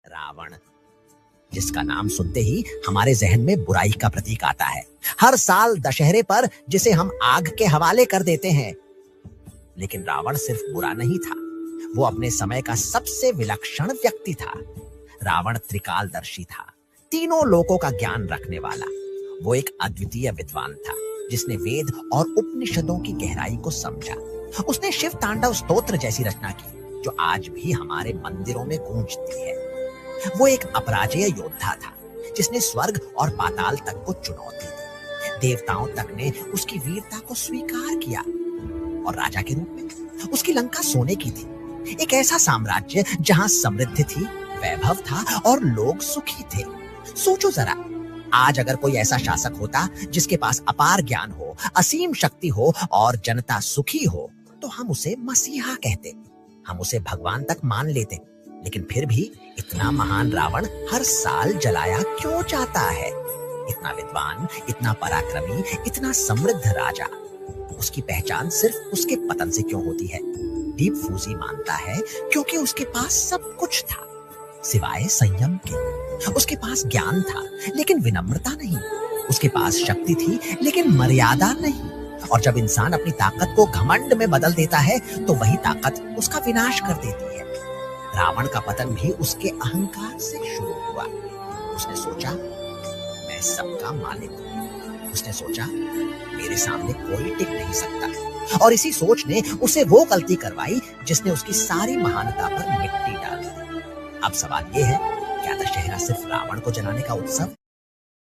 रावण, जिसका नाम सुनते ही हमारे जहन में बुराई का प्रतीक आता है। हर साल दशहरे पर जिसे हम आग के हवाले कर देते हैं। लेकिन रावण सिर्फ बुरा नहीं था, वो अपने समय का सबसे विलक्षण व्यक्ति था। रावण त्रिकालदर्शी था, तीनों लोकों का ज्ञान रखने वाला। वो एक अद्वितीय विद्वान था, जिसने वेद और उपनिषदों की गहराई को समझा। उसने शिव तांडव स्तोत्र जैसी रचना की, जो आज भी हमारे मंदिरों में गूंजती है। वो एक अपराजेय योद्धा था, जिसने स्वर्ग और पाताल तक को चुनौती दी। देवताओं तक ने उसकी वीरता को स्वीकार किया और राजा के रूप में उसकी लंका सोने की थी। एक ऐसा साम्राज्य जहां समृद्धि थी, वैभव था और लोग सुखी थे। सोचो जरा, आज अगर कोई ऐसा शासक होता जिसके पास अपार ज्ञान हो, असीम शक्ति हो और जनता सुखी हो, तो हम उसे मसीहा कहते, हम उसे भगवान तक मान लेते। लेकिन फिर भी इतना महान रावण हर साल जलाया क्यों जाता है? इतना विद्वान, इतना पराक्रमी, इतना समृद्ध राजा, उसकी पहचान सिर्फ उसके पतन से क्यों होती है? दीप फूसी मानता है क्योंकि उसके पास सब कुछ था सिवाय संयम के। उसके पास ज्ञान था लेकिन विनम्रता नहीं। उसके पास शक्ति थी लेकिन मर्यादा नहीं। और जब इंसान अपनी ताकत को घमंड में बदल देता है तो वही ताकत उसका विनाश कर देती है। रावण का पतन भी उसके अहंकार से शुरू हुआ। उसने सोचा, मैं सबका मालिक हूं। उसने सोचा, मेरे सामने कोई टिक नहीं सकता। और इसी सोच ने उसे वो गलती करवाई जिसने उसकी सारी महानता पर मिट्टी डाल दी। अब सवाल ये है, क्या दशहरा सिर्फ रावण को जलाने का उत्सव